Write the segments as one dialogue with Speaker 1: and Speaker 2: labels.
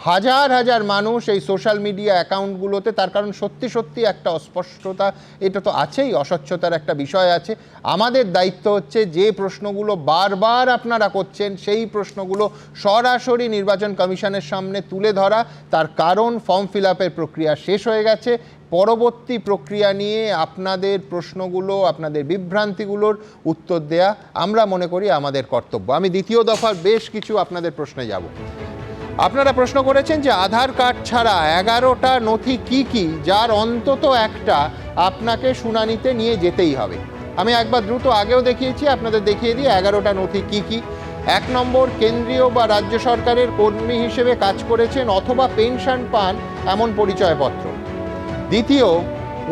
Speaker 1: হাজার হাজার মানুষ এই সোশ্যাল মিডিয়া অ্যাকাউন্টগুলোতে, তার কারণ সত্যি সত্যি একটা অস্পষ্টতা, এটা তো আছেই, অস্বচ্ছতার একটা বিষয় আছে। আমাদের দায়িত্ব হচ্ছে যে প্রশ্নগুলো বারবার আপনারা করছেন সেই প্রশ্নগুলো সরাসরি নির্বাচন কমিশনের সামনে তুলে ধরা। তার কারণ ফর্ম ফিল আপের প্রক্রিয়া শেষ হয়ে গেছে, পরবর্তী প্রক্রিয়া নিয়ে আপনাদের প্রশ্নগুলো, আপনাদের বিভ্রান্তিগুলোর উত্তর দেয়া আমরা মনে করি আমাদের কর্তব্য। আমি দ্বিতীয় দফার বেশ কিছু আপনাদের প্রশ্নে যাব। আপনারা প্রশ্ন করেছেন যে আধার কার্ড ছাড়া 11টা নথি কি কি, যার অন্তত একটা আপনাকে শুনানিতে নিয়ে যেতেই হবে। আমি একবার দ্রুত আগেও দেখিয়েছি, আপনাদের দেখিয়ে দিই 11টা নথি কি কি। 1 নম্বর, কেন্দ্রীয় বা রাজ্য সরকারের কর্মী হিসেবে কাজ করেছেন অথবা পেনশন পান এমন পরিচয়পত্র। দ্বিতীয়,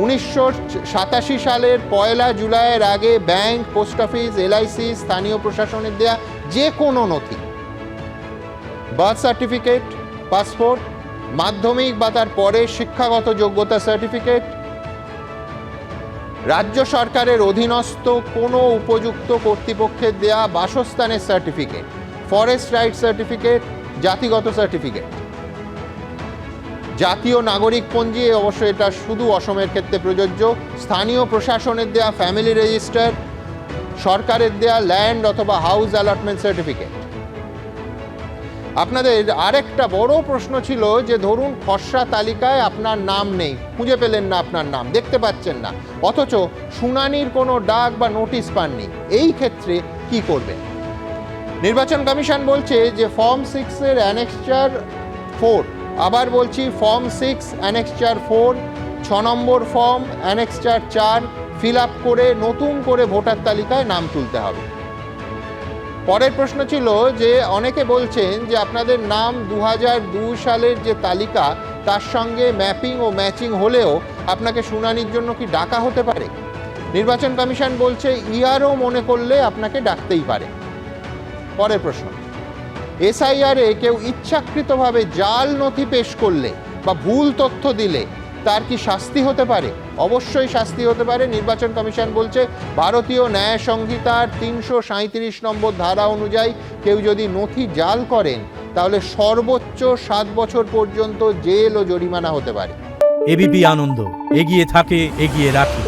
Speaker 1: 1987 সালের 1 জুলাইয়ের আগে ব্যাংক, পোস্ট অফিস, এলআইসি, স্থানীয় প্রশাসনের দেয়া যে কোনো নথি। বার্থ সার্টিফিকেট, পাসপোর্ট, মাধ্যমিক বা তার পরে শিক্ষাগত যোগ্যতা সার্টিফিকেট, রাজ্য সরকারের অধীনস্থ কোনো উপযুক্ত কর্তৃপক্ষের দেয়া বাসস্থানের সার্টিফিকেট, ফরেস্ট রাইট সার্টিফিকেট, জাতিগত সার্টিফিকেট, জাতীয় নাগরিকপঞ্জি, অবশ্যই এটা শুধু অসমের ক্ষেত্রে প্রযোজ্য, স্থানীয় প্রশাসনের দেয়া ফ্যামিলি রেজিস্টার, সরকারের দেয়া ল্যান্ড অথবা হাউস অ্যালটমেন্ট সার্টিফিকেট। আপনাদের আরেকটা বড় প্রশ্ন ছিল যে ধরুন খসড়া তালিকায় আপনার নাম নেই, খুঁজে পেলেন না, আপনার নাম দেখতে পাচ্ছেন না, অথচ শুনানির কোনো ডাক বা নোটিশ পাননি, এই ক্ষেত্রে কি করবেন? নির্বাচন কমিশন বলছে যে ফর্ম 6-এর অ্যানেক্সচার 4, আবার বলছি ফর্ম 6 অ্যানেক্সচার 4, 6 নম্বর ফর্ম অ্যানেক্সচার 4 ফিল আপ করে নতুন করে ভোটার তালিকায় নাম তুলতে হবে। পরের প্রশ্ন ছিল যে অনেকে বলছেন যে আপনাদের নাম 2002 সালের যে তালিকা তার সঙ্গে ম্যাপিং ও ম্যাচিং হলেও আপনাকে শুনানির জন্য কি ডাকা হতে পারে? নির্বাচন কমিশন বলছে ইআরও মনে করলে আপনাকে ডাকতেই পারে। পরের প্রশ্ন, এসআইআরে কেউ ইচ্ছাকৃতভাবে জাল নথি পেশ করলে বা ভুল তথ্য দিলে তার কি শাস্তি হতে পারে? অবশ্যই শাস্তি হতে পারে। নির্বাচন কমিশন বলছে ভারতীয় ন্যায় সংহিতার 337 নম্বর ধারা অনুযায়ী কেউ যদি নথি জাল করেন তাহলে সর্বোচ্চ 7 বছর পর্যন্ত জেল ও জরিমানা হতে পারে।
Speaker 2: এবিপি আনন্দ, এগিয়ে থাকে, এগিয়ে রাখে।